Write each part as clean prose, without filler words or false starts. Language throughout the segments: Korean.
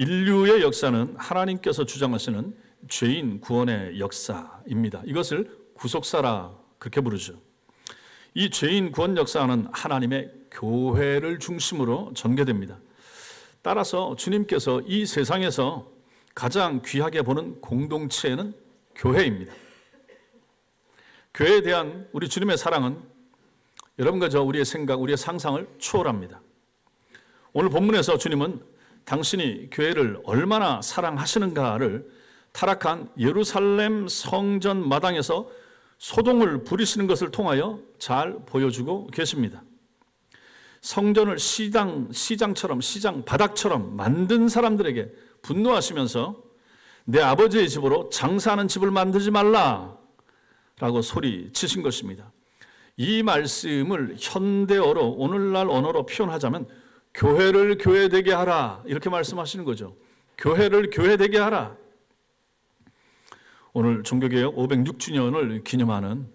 인류의 역사는 하나님께서 주장하시는 죄인 구원의 역사입니다. 이것을 구속사라 그렇게 부르죠. 이 죄인 구원 역사는 하나님의 교회를 중심으로 전개됩니다. 따라서 주님께서 이 세상에서 가장 귀하게 보는 공동체는 교회입니다. 교회에 대한 우리 주님의 사랑은 여러분과 저 우리의 생각, 우리의 상상을 초월합니다. 오늘 본문에서 주님은 당신이 교회를 얼마나 사랑하시는가를 타락한 예루살렘 성전 마당에서 소동을 부리시는 것을 통하여 잘 보여주고 계십니다. 성전을 시장처럼, 시장 바닥처럼 만든 사람들에게 분노하시면서 내 아버지의 집으로 장사하는 집을 만들지 말라 라고 소리치신 것입니다. 이 말씀을 현대어로, 오늘날 언어로 표현하자면 교회를 교회되게 하라 이렇게 말씀하시는 거죠. 교회를 교회되게 하라. 오늘 종교개혁 506주년을 기념하는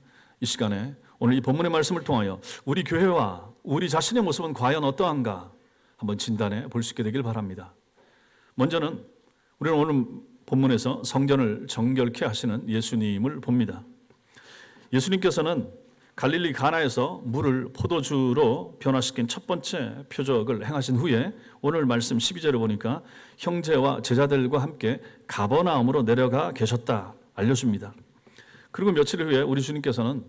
이 시간에 오늘 이 본문의 말씀을 통하여 우리 교회와 우리 자신의 모습은 과연 어떠한가 한번 진단해 볼 수 있게 되길 바랍니다. 먼저는 우리는 오늘 본문에서 성전을 정결케 하시는 예수님을 봅니다. 예수님께서는 갈릴리 가나에서 물을 포도주로 변화시킨 첫 번째 표적을 행하신 후에 오늘 말씀 12절에 보니까 형제와 제자들과 함께 가버나움으로 내려가 계셨다 알려줍니다. 그리고 며칠 후에 우리 주님께서는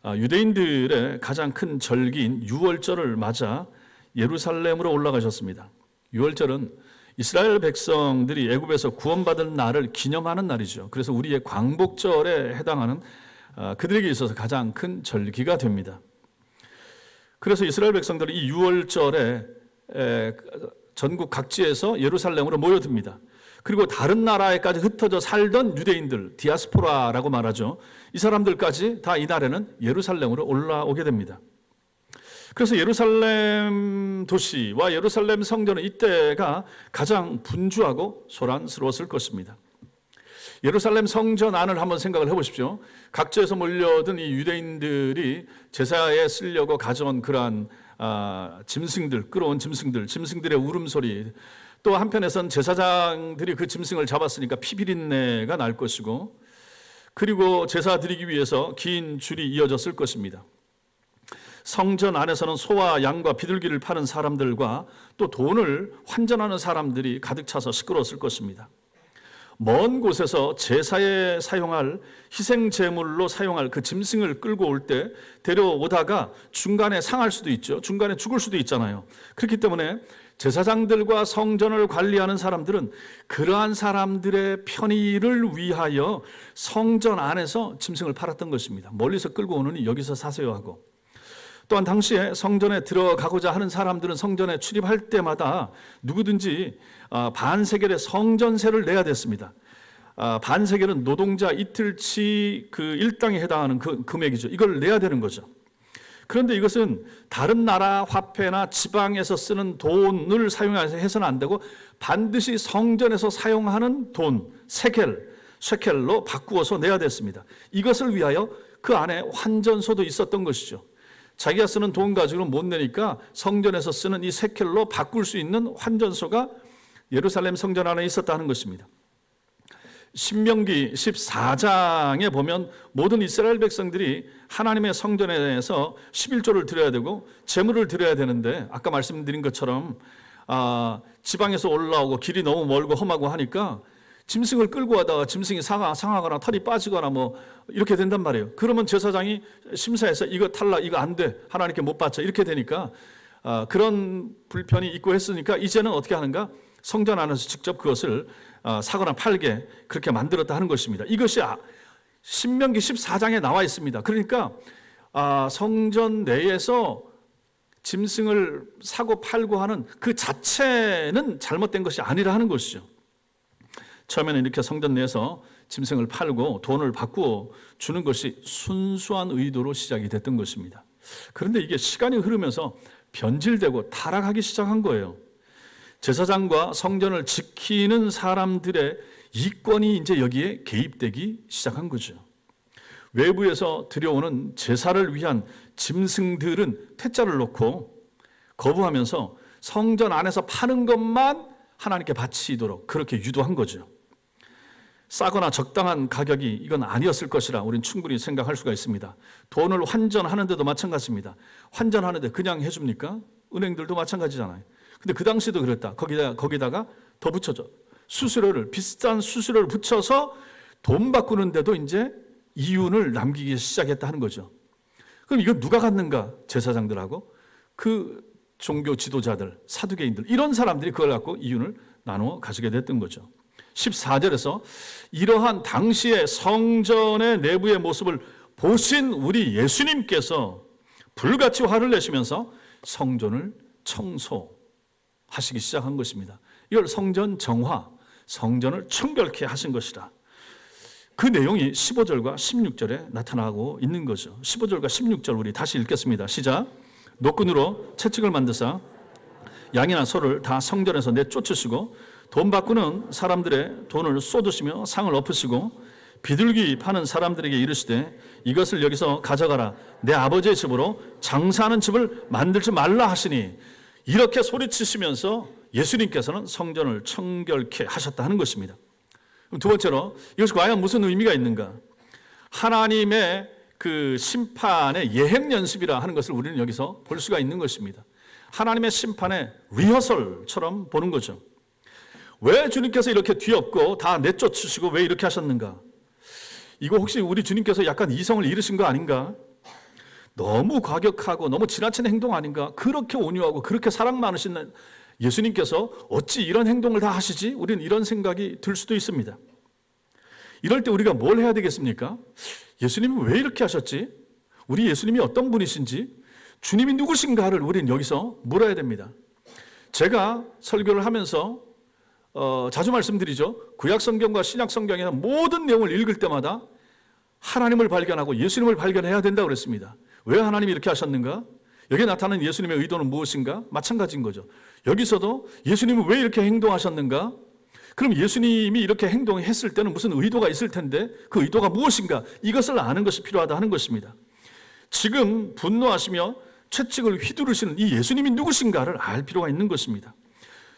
유대인들의 가장 큰 절기인 유월절을 맞아 예루살렘으로 올라가셨습니다. 유월절은 이스라엘 백성들이 애굽에서 구원받은 날을 기념하는 날이죠. 그래서 우리의 광복절에 해당하는 그들에게 있어서 가장 큰 절기가 됩니다. 그래서 이스라엘 백성들이 이 유월절에 전국 각지에서 예루살렘으로 모여듭니다. 그리고 다른 나라에까지 흩어져 살던 유대인들, 디아스포라라고 말하죠. 이 사람들까지 다 이날에는 예루살렘으로 올라오게 됩니다. 그래서 예루살렘 도시와 예루살렘 성전은 이때가 가장 분주하고 소란스러웠을 것입니다. 예루살렘 성전 안을 한번 생각을 해보십시오. 각지에서 몰려든 이 유대인들이 제사에 쓰려고 가져온 그러한 짐승들, 끌어온 짐승들의 울음소리, 또 한편에선 제사장들이 그 짐승을 잡았으니까 피비린내가 날 것이고, 그리고 제사 드리기 위해서 긴 줄이 이어졌을 것입니다. 성전 안에서는 소와 양과 비둘기를 파는 사람들과 또 돈을 환전하는 사람들이 가득 차서 시끄러웠을 것입니다. 먼 곳에서 제사에 사용할 희생제물로 사용할 그 짐승을 끌고 올 때 데려오다가 중간에 상할 수도 있죠. 중간에 죽을 수도 있잖아요. 그렇기 때문에 제사장들과 성전을 관리하는 사람들은 그러한 사람들의 편의를 위하여 성전 안에서 짐승을 팔았던 것입니다. 멀리서 끌고 오느니 여기서 사세요 하고, 또한 당시에 성전에 들어가고자 하는 사람들은 성전에 출입할 때마다 누구든지 반세겔의 성전세를 내야 됐습니다. 반세겔은 노동자 이틀치 그 일당에 해당하는 그 금액이죠. 이걸 내야 되는 거죠. 그런데 이것은 다른 나라 화폐나 지방에서 쓰는 돈을 사용해서는 안 되고 반드시 성전에서 사용하는 돈, 셰켈로 바꾸어서 내야 됐습니다. 이것을 위하여 그 안에 환전소도 있었던 것이죠. 자기가 쓰는 돈 가지고는 못 내니까 성전에서 쓰는 이 셰켈로 바꿀 수 있는 환전소가 예루살렘 성전 안에 있었다는 것입니다. 신명기 14장에 보면 모든 이스라엘 백성들이 하나님의 성전에서 11조를 드려야 되고 제물을 드려야 되는데, 아까 말씀드린 것처럼 지방에서 올라오고 길이 너무 멀고 험하고 하니까 짐승을 끌고 가다가 짐승이 상하거나 털이 빠지거나 뭐 이렇게 된단 말이에요. 그러면 제사장이 심사해서 이거 탈락, 이거 안 돼, 하나님께 못 바쳐, 이렇게 되니까 그런 불편이 있고 했으니까 이제는 어떻게 하는가? 성전 안에서 직접 그것을 사거나 팔게 그렇게 만들었다 하는 것입니다. 이것이 신명기 14장에 나와 있습니다. 그러니까 성전 내에서 짐승을 사고 팔고 하는 그 자체는 잘못된 것이 아니라 하는 것이죠. 처음에는 이렇게 성전 내에서 짐승을 팔고 돈을 바꾸어 주는 것이 순수한 의도로 시작이 됐던 것입니다. 그런데 이게 시간이 흐르면서 변질되고 타락하기 시작한 거예요. 제사장과 성전을 지키는 사람들의 이권이 이제 여기에 개입되기 시작한 거죠. 외부에서 들여오는 제사를 위한 짐승들은 퇴짜를 놓고 거부하면서 성전 안에서 파는 것만 하나님께 바치도록 그렇게 유도한 거죠. 싸거나 적당한 가격이 이건 아니었을 것이라 우리는 충분히 생각할 수가 있습니다. 돈을 환전하는데도 마찬가지입니다. 환전하는데 그냥 해줍니까? 은행들도 마찬가지잖아요. 근데 그 당시도 그랬다. 거기다가 더 붙여줘. 수수료를, 비싼 수수료를 붙여서 돈 바꾸는데도 이제 이윤을 남기기 시작했다 하는 거죠. 그럼 이거 누가 갖는가? 제사장들하고 그 종교 지도자들, 사두개인들, 이런 사람들이 그걸 갖고 이윤을 나누어 가지게 됐던 거죠. 14절에서 이러한 당시의 성전의 내부의 모습을 보신 우리 예수님께서 불같이 화를 내시면서 성전을 청소하시기 시작한 것입니다. 이걸 성전 정화, 성전을 청결케 하신 것이다. 그 내용이 15절과 16절에 나타나고 있는 거죠. 15절과 16절 우리 다시 읽겠습니다. 시작. 노끈으로 채찍을 만드사 양이나 소를 다 성전에서 내쫓으시고 돈 바꾸는 사람들의 돈을 쏟으시며 상을 엎으시고 비둘기 파는 사람들에게 이르시되 이것을 여기서 가져가라. 내 아버지의 집으로 장사하는 집을 만들지 말라 하시니, 이렇게 소리치시면서 예수님께서는 성전을 청결케 하셨다 하는 것입니다. 두 번째로 이것이 과연 무슨 의미가 있는가? 하나님의 그 심판의 예행 연습이라 하는 것을 우리는 여기서 볼 수가 있는 것입니다. 하나님의 심판의 리허설처럼 보는 거죠. 왜 주님께서 이렇게 뒤엎고 다 내쫓으시고 왜 이렇게 하셨는가? 이거 혹시 우리 주님께서 약간 이성을 잃으신 거 아닌가? 너무 과격하고 너무 지나친 행동 아닌가? 그렇게 온유하고 그렇게 사랑 많으신 예수님께서 어찌 이런 행동을 다 하시지? 우리는 이런 생각이 들 수도 있습니다. 이럴 때 우리가 뭘 해야 되겠습니까? 예수님은 왜 이렇게 하셨지? 우리 예수님이 어떤 분이신지, 주님이 누구신가를 우리는 여기서 물어야 됩니다. 제가 설교를 하면서 자주 말씀드리죠. 구약성경과 신약성경의 모든 내용을 읽을 때마다 하나님을 발견하고 예수님을 발견해야 된다고 그랬습니다. 왜 하나님이 이렇게 하셨는가? 여기에 나타나는 예수님의 의도는 무엇인가? 마찬가지인 거죠. 여기서도 예수님은 왜 이렇게 행동하셨는가? 그럼 예수님이 이렇게 행동했을 때는 무슨 의도가 있을 텐데 그 의도가 무엇인가? 이것을 아는 것이 필요하다 하는 것입니다. 지금 분노하시며 채찍을 휘두르시는 이 예수님이 누구신가를 알 필요가 있는 것입니다.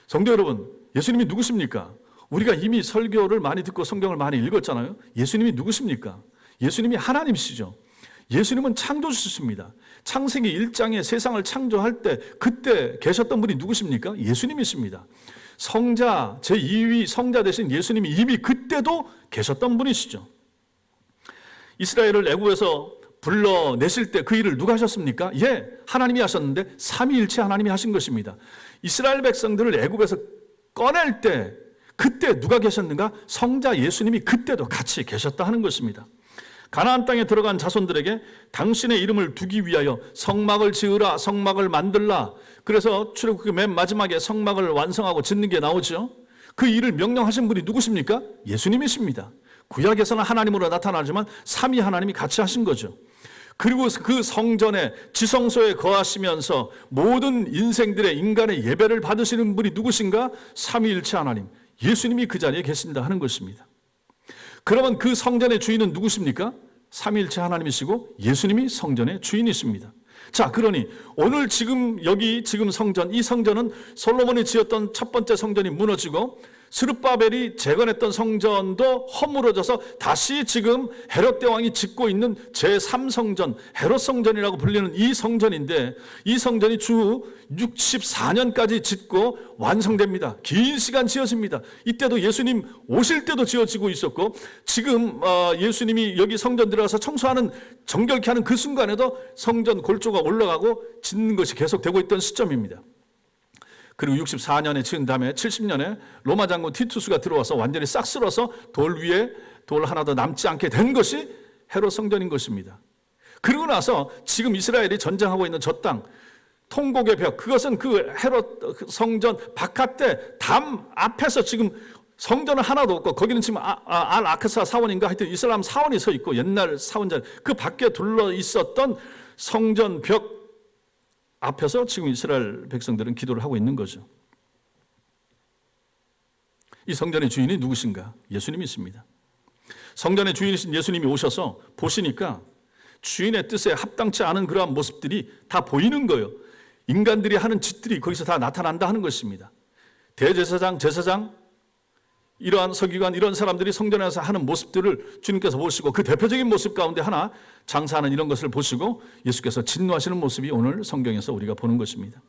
성도 여러분, 예수님이 누구십니까? 우리가 이미 설교를 많이 듣고 성경을 많이 읽었잖아요. 예수님이 누구십니까? 예수님이 하나님이시죠. 예수님은 창조주십니다. 창세기 1장에 세상을 창조할 때 그때 계셨던 분이 누구십니까? 예수님이십니다. 성자, 제2위 성자 되신 예수님이 이미 그때도 계셨던 분이시죠. 이스라엘을 애굽에서 불러내실 때 그 일을 누가 하셨습니까? 예, 하나님이 하셨는데 삼위일체 하나님이 하신 것입니다. 이스라엘 백성들을 애굽에서 꺼낼 때 그때 누가 계셨는가? 성자 예수님이 그때도 같이 계셨다 하는 것입니다. 가나안 땅에 들어간 자손들에게 당신의 이름을 두기 위하여 성막을 지으라, 성막을 만들라. 그래서 출애굽기 맨 마지막에 성막을 완성하고 짓는 게 나오죠. 그 일을 명령하신 분이 누구십니까? 예수님이십니다. 구약에서는 하나님으로 나타나지만 삼위 하나님이 같이 하신 거죠. 그리고 그 성전에 지성소에 거하시면서 모든 인생들의 인간의 예배를 받으시는 분이 누구신가? 삼위일체 하나님, 예수님이 그 자리에 계신다 하는 것입니다. 그러면 그 성전의 주인은 누구십니까? 삼위일체 하나님이시고 예수님이 성전의 주인이십니다. 자, 그러니 오늘 지금 성전, 이 성전은 솔로몬이 지었던 첫 번째 성전이 무너지고 스룹바벨이 재건했던 성전도 허물어져서 다시 지금 헤롯 대왕이 짓고 있는 제3성전, 헤롯 성전이라고 불리는 이 성전인데, 이 성전이 주 64년까지 짓고 완성됩니다. 긴 시간 지어집니다. 이때도 예수님 오실 때도 지어지고 있었고, 지금 예수님이 여기 성전 들어가서 청소하는, 정결케 하는 그 순간에도 성전 골조가 올라가고 짓는 것이 계속되고 있던 시점입니다. 그리고 64년에 지은 다음에 70년에 로마 장군 티투스가 들어와서 완전히 싹 쓸어서 돌 위에 돌 하나도 남지 않게 된 것이 헤롯 성전인 것입니다. 그리고 나서 지금 이스라엘이 전쟁하고 있는 저 땅, 통곡의 벽, 그것은 그 헤롯 성전 바깥에 담 앞에서 지금 성전은 하나도 없고, 거기는 지금 알 아크사 사원인가 하여튼 이슬람 사원이 서 있고, 옛날 사원자, 그 밖에 둘러 있었던 성전 벽 앞에서 지금 이스라엘 백성들은 기도를 하고 있는 거죠. 이 성전의 주인이 누구신가? 예수님이십니다. 성전의 주인이신 예수님이 오셔서 보시니까 주인의 뜻에 합당치 않은 그러한 모습들이 다 보이는 거예요. 인간들이 하는 짓들이 거기서 다 나타난다 하는 것입니다. 대제사장, 제사장, 이러한 서기관, 이런 사람들이 성전에서 하는 모습들을 주님께서 보시고 그 대표적인 모습 가운데 하나 장사하는 이런 것을 보시고 예수께서 진노하시는 모습이 오늘 성경에서 우리가 보는 것입니다.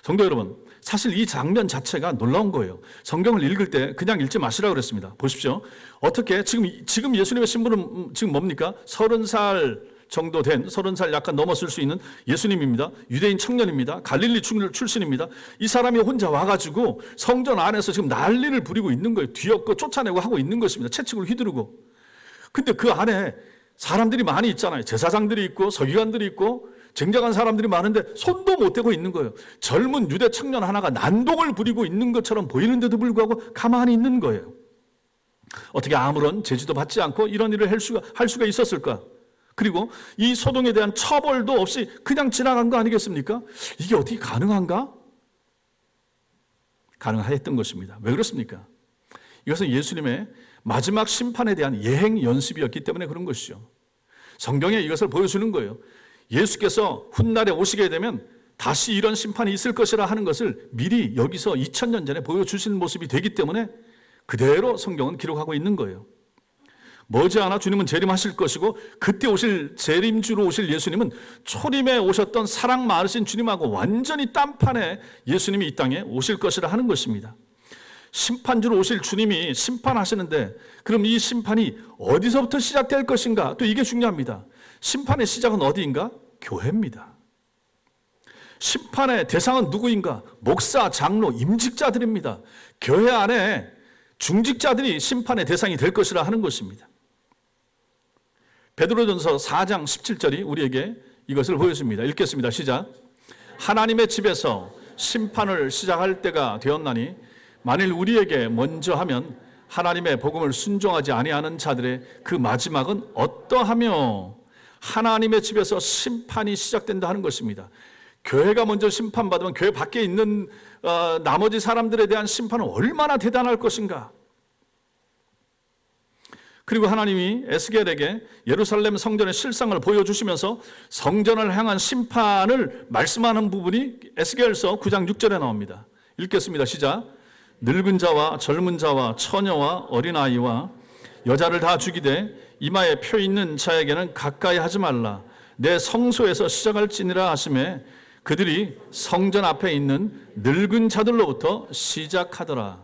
성도 여러분, 사실 이 장면 자체가 놀라운 거예요. 성경을 읽을 때 그냥 읽지 마시라고 그랬습니다. 보십시오. 어떻게 지금 예수님의 신분은 지금 뭡니까? 30살 정도 된 30살 약간 넘었을 수 있는 예수님입니다. 유대인 청년입니다. 갈릴리 출신입니다. 이 사람이 혼자 와가지고 성전 안에서 지금 난리를 부리고 있는 거예요. 뒤엎고 쫓아내고 하고 있는 것입니다. 채찍을 휘두르고. 근데 그 안에 사람들이 많이 있잖아요. 제사장들이 있고 서기관들이 있고 쟁쟁한 사람들이 많은데 손도 못 대고 있는 거예요. 젊은 유대 청년 하나가 난동을 부리고 있는 것처럼 보이는데도 불구하고 가만히 있는 거예요. 어떻게 아무런 제지도 받지 않고 이런 일을 할 수가 있었을까? 그리고 이 소동에 대한 처벌도 없이 그냥 지나간 거 아니겠습니까? 이게 어떻게 가능한가? 가능하였던 것입니다. 왜 그렇습니까? 이것은 예수님의 마지막 심판에 대한 예행 연습이었기 때문에 그런 것이죠. 성경에 이것을 보여주는 거예요. 예수께서 훗날에 오시게 되면 다시 이런 심판이 있을 것이라 하는 것을 미리 여기서 2000년 전에 보여주신 모습이 되기 때문에 그대로 성경은 기록하고 있는 거예요. 머지않아 주님은 재림하실 것이고 그때 재림주로 오실 예수님은 초림에 오셨던 사랑 많으신 주님하고 완전히 딴판에 예수님이 이 땅에 오실 것이라 하는 것입니다. 심판주로 오실 주님이 심판하시는데 그럼 이 심판이 어디서부터 시작될 것인가? 또 이게 중요합니다. 심판의 시작은 어디인가? 교회입니다. 심판의 대상은 누구인가? 목사, 장로, 임직자들입니다. 교회 안에 중직자들이 심판의 대상이 될 것이라 하는 것입니다. 베드로전서 4장 17절이 우리에게 이것을 보여줍니다. 읽겠습니다. 시작. 하나님의 집에서 심판을 시작할 때가 되었나니 만일 우리에게 먼저 하면 하나님의 복음을 순종하지 아니하는 자들의 그 마지막은 어떠하며 하나님의 집에서 심판이 시작된다 하는 것입니다. 교회가 먼저 심판받으면 교회 밖에 있는 나머지 사람들에 대한 심판은 얼마나 대단할 것인가. 그리고 하나님이 에스겔에게 예루살렘 성전의 실상을 보여주시면서 성전을 향한 심판을 말씀하는 부분이 에스겔서 9장 6절에 나옵니다. 읽겠습니다. 시작. 늙은 자와 젊은 자와 처녀와 어린아이와 여자를 다 죽이되 이마에 표 있는 자에게는 가까이 하지 말라. 내 성소에서 시작할지니라 하시매 그들이 성전 앞에 있는 늙은 자들로부터 시작하더라.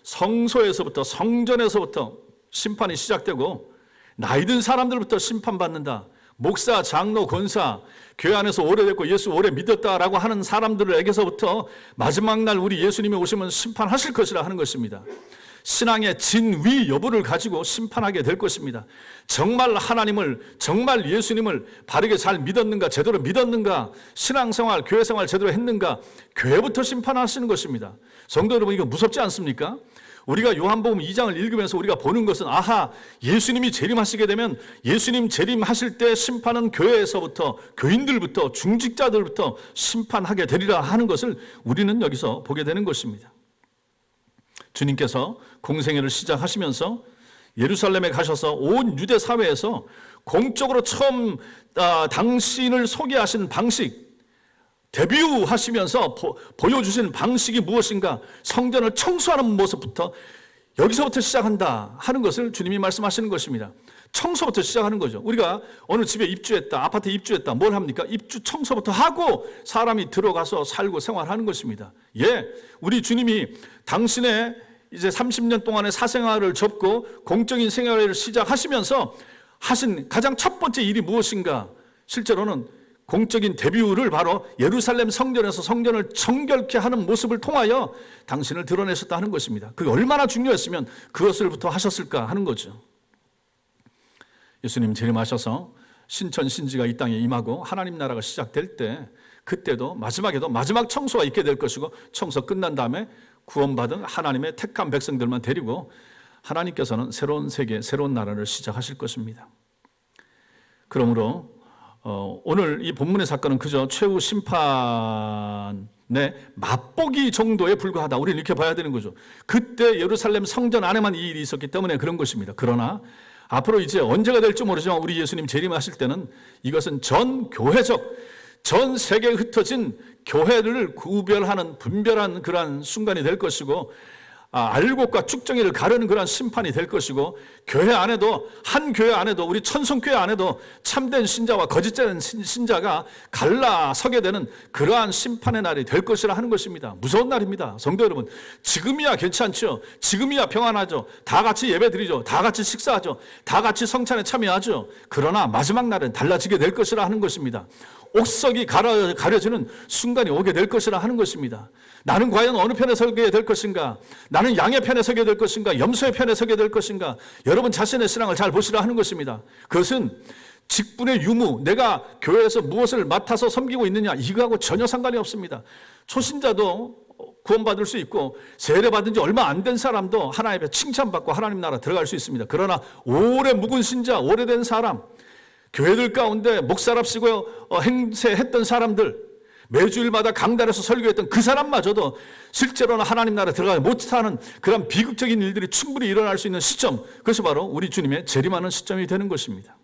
성소에서부터 성전에서부터 심판이 시작되고 나이 든 사람들부터 심판받는다. 목사, 장로, 권사, 교회 안에서 오래됐고 예수 오래 믿었다라고 하는 사람들에게서부터 마지막 날 우리 예수님이 오시면 심판하실 것이라 하는 것입니다. 신앙의 진위 여부를 가지고 심판하게 될 것입니다. 정말 하나님을, 정말 예수님을 바르게 잘 믿었는가, 제대로 믿었는가, 신앙생활, 교회생활 제대로 했는가, 교회부터 심판하시는 것입니다. 성도 여러분, 이거 무섭지 않습니까? 우리가 요한복음 2장을 읽으면서 우리가 보는 것은 아하, 예수님이 재림하시게 되면 예수님 재림하실 때 심판은 교회에서부터, 교인들부터, 중직자들부터 심판하게 되리라 하는 것을 우리는 여기서 보게 되는 것입니다. 주님께서 공생애를 시작하시면서 예루살렘에 가셔서 온 유대 사회에서 공적으로 처음 당신을 소개하신 방식, 데뷔하시면서 보여주신 방식이 무엇인가? 성전을 청소하는 모습부터 여기서부터 시작한다 하는 것을 주님이 말씀하시는 것입니다. 청소부터 시작하는 거죠. 우리가 어느 집에 입주했다, 아파트에 입주했다, 뭘 합니까? 입주 청소부터 하고 사람이 들어가서 살고 생활하는 것입니다. 예, 우리 주님이 당신의 이제 30년 동안의 사생활을 접고 공적인 생활을 시작하시면서 하신 가장 첫 번째 일이 무엇인가? 실제로는 공적인 데뷔를 바로 예루살렘 성전에서 성전을 정결케 하는 모습을 통하여 당신을 드러내셨다 하는 것입니다. 그게 얼마나 중요했으면 그것을부터 하셨을까 하는 거죠. 예수님 재림하셔서 신천 신지가 이 땅에 임하고 하나님 나라가 시작될 때 그때도 마지막에도 마지막 청소가 있게 될 것이고 청소 끝난 다음에 구원받은 하나님의 택한 백성들만 데리고 하나님께서는 새로운 세계, 새로운 나라를 시작하실 것입니다. 그러므로 오늘 이 본문의 사건은 그저 최후 심판의 맛보기 정도에 불과하다. 우리는 이렇게 봐야 되는 거죠. 그때 예루살렘 성전 안에만 이 일이 있었기 때문에 그런 것입니다. 그러나 앞으로 이제 언제가 될지 모르지만 우리 예수님 재림하실 때는 이것은 전 교회적, 전 세계에 흩어진 교회를 구별하는 분별하는 그러한 순간이 될 것이고 알곡과 쭉정이를 가르는 그러한 심판이 될 것이고 교회 안에도 한 교회 안에도 우리 천성교회 안에도 참된 신자와 거짓된 신자가 갈라서게 되는 그러한 심판의 날이 될 것이라 하는 것입니다. 무서운 날입니다. 성도 여러분, 지금이야 괜찮죠. 지금이야 평안하죠. 다 같이 예배드리죠. 다 같이 식사하죠. 다 같이 성찬에 참여하죠. 그러나 마지막 날은 달라지게 될 것이라 하는 것입니다. 옥석이 가려지는 순간이 오게 될 것이라 하는 것입니다. 나는 과연 어느 편에 서게 될 것인가? 나는 양의 편에 서게 될 것인가? 염소의 편에 서게 될 것인가? 여러분 자신의 신앙을 잘 보시라 하는 것입니다. 그것은 직분의 유무, 내가 교회에서 무엇을 맡아서 섬기고 있느냐, 이거하고 전혀 상관이 없습니다. 초신자도 구원받을 수 있고 세례받은 지 얼마 안 된 사람도 하나님 앞에 칭찬받고 하나님 나라 들어갈 수 있습니다. 그러나 오래 묵은 신자, 오래된 사람, 교회들 가운데 목사랍시고 행세했던 사람들, 매주일마다 강단에서 설교했던 그 사람마저도 실제로는 하나님 나라에 들어가지 못하는 그런 비극적인 일들이 충분히 일어날 수 있는 시점, 그것이 바로 우리 주님의 재림하는 시점이 되는 것입니다.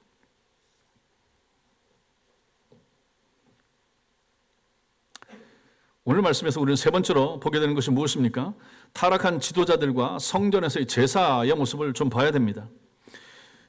오늘 말씀에서 우리는 세 번째로 보게 되는 것이 무엇입니까? 타락한 지도자들과 성전에서의 제사의 모습을 좀 봐야 됩니다.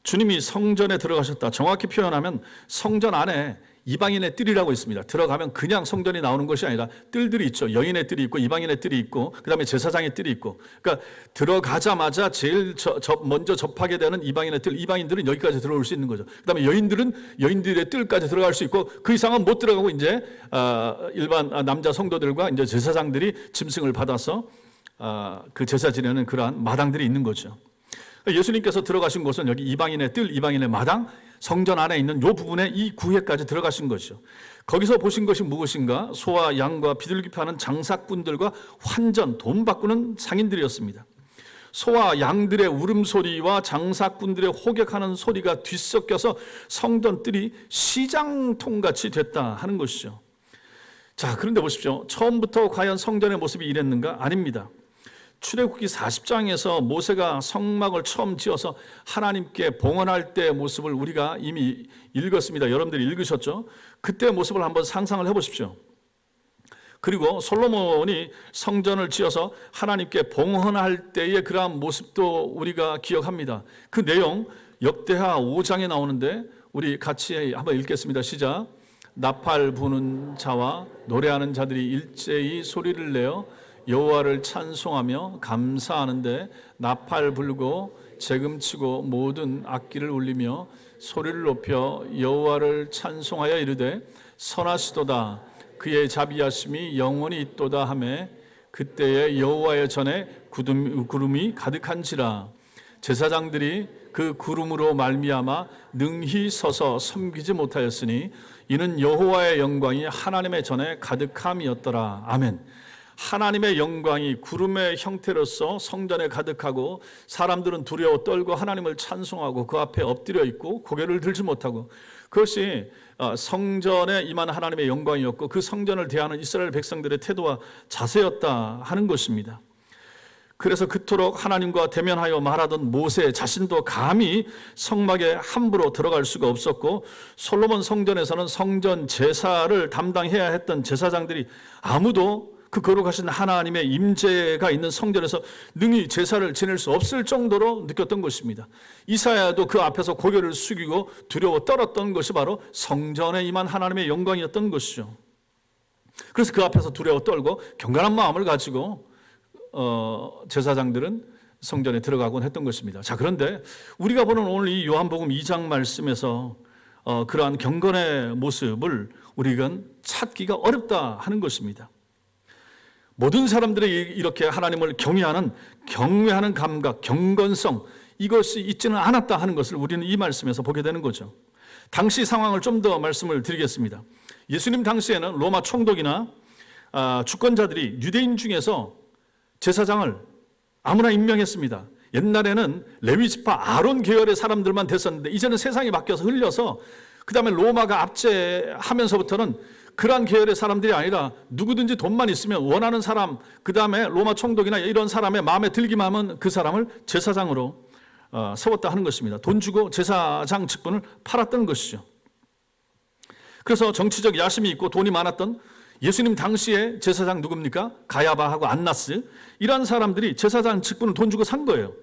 주님이 성전에 들어가셨다. 정확히 표현하면 성전 안에 이방인의 뜰이라고 있습니다. 들어가면 그냥 성전이 나오는 것이 아니라 뜰들이 있죠. 여인의 뜰이 있고 이방인의 뜰이 있고 그다음에 제사장의 뜰이 있고, 그러니까 들어가자마자 제일 먼저 접하게 되는 이방인의 뜰, 이방인들은 여기까지 들어올 수 있는 거죠. 그다음에 여인들은 여인들의 뜰까지 들어갈 수 있고 그 이상은 못 들어가고 이제 일반 남자 성도들과 이제 제사장들이 짐승을 받아서 그 제사 지내는 그러한 마당들이 있는 거죠. 예수님께서 들어가신 곳은 여기 이방인의 뜰, 이방인의 마당, 성전 안에 있는 이 부분에 이 구회까지 들어가신 것이죠. 거기서 보신 것이 무엇인가? 소와 양과 비둘기 파는 장사꾼들과 환전, 돈 바꾸는 상인들이었습니다. 소와 양들의 울음소리와 장사꾼들의 호객하는 소리가 뒤섞여서 성전 뜰이 시장통같이 됐다 하는 것이죠. 자, 그런데 보십시오. 처음부터 과연 성전의 모습이 이랬는가? 아닙니다. 출애굽기 40장에서 모세가 성막을 처음 지어서 하나님께 봉헌할 때의 모습을 우리가 이미 읽었습니다. 여러분들이 읽으셨죠? 그때의 모습을 한번 상상을 해보십시오. 그리고 솔로몬이 성전을 지어서 하나님께 봉헌할 때의 그러한 모습도 우리가 기억합니다. 그 내용 역대하 5장에 나오는데 우리 같이 한번 읽겠습니다. 시작. 나팔 부는 자와 노래하는 자들이 일제히 소리를 내어 여호와를 찬송하며 감사하는데 나팔 불고 재금치고 모든 악기를 울리며 소리를 높여 여호와를 찬송하여 이르되 선하시도다 그의 자비하심이 영원히 있도다 하매 그때에 여호와의 전에 구름이 가득한지라. 제사장들이 그 구름으로 말미암아 능히 서서 섬기지 못하였으니 이는 여호와의 영광이 하나님의 전에 가득함이었더라. 아멘. 하나님의 영광이 구름의 형태로서 성전에 가득하고 사람들은 두려워 떨고 하나님을 찬송하고 그 앞에 엎드려 있고 고개를 들지 못하고, 그것이 성전에 임한 하나님의 영광이었고 그 성전을 대하는 이스라엘 백성들의 태도와 자세였다 하는 것입니다. 그래서 그토록 하나님과 대면하여 말하던 모세 자신도 감히 성막에 함부로 들어갈 수가 없었고, 솔로몬 성전에서는 성전 제사를 담당해야 했던 제사장들이 아무도 그 거룩하신 하나님의 임재가 있는 성전에서 능히 제사를 지낼 수 없을 정도로 느꼈던 것입니다. 이사야도 그 앞에서 고개를 숙이고 두려워 떨었던 것이 바로 성전에 임한 하나님의 영광이었던 것이죠. 그래서 그 앞에서 두려워 떨고 경건한 마음을 가지고 제사장들은 성전에 들어가곤 했던 것입니다. 자, 그런데 우리가 보는 오늘 이 요한복음 2장 말씀에서 그러한 경건의 모습을 우리가 찾기가 어렵다 하는 것입니다. 모든 사람들이 이렇게 하나님을 경외하는 감각, 경건성, 이것이 있지는 않았다 하는 것을 우리는 이 말씀에서 보게 되는 거죠. 당시 상황을 좀 더 말씀을 드리겠습니다. 예수님 당시에는 로마 총독이나 주권자들이 유대인 중에서 제사장을 아무나 임명했습니다. 옛날에는 레위지파 아론 계열의 사람들만 됐었는데 이제는 세상이 바뀌어서 흘려서 그 다음에 로마가 압제하면서부터는 그러한 계열의 사람들이 아니라 누구든지 돈만 있으면 원하는 사람, 그 다음에 로마 총독이나 이런 사람의 마음에 들기만 하면 그 사람을 제사장으로 세웠다 하는 것입니다. 돈 주고 제사장 직분을 팔았던 것이죠. 그래서 정치적 야심이 있고 돈이 많았던 예수님 당시에 제사장 누굽니까? 가야바하고 안나스, 이런 사람들이 제사장 직분을 돈 주고 산 거예요.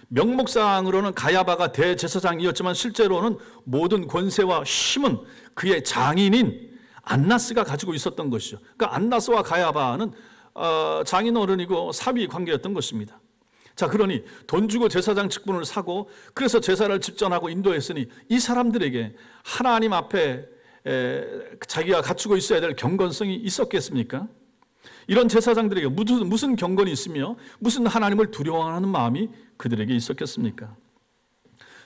명목상으로는 가야바가 대제사장이었지만 실제로는 모든 권세와 힘은 그의 장인인 안나스가 가지고 있었던 것이죠. 그러니까 안나스와 가야바는 장인 어른이고 사위 관계였던 것입니다. 자, 그러니 돈 주고 제사장 직분을 사고 그래서 제사를 집전하고 인도했으니 이 사람들에게 하나님 앞에 자기가 갖추고 있어야 될 경건성이 있었겠습니까? 이런 제사장들에게 무슨 경건이 있으며 무슨 하나님을 두려워하는 마음이 그들에게 있었겠습니까?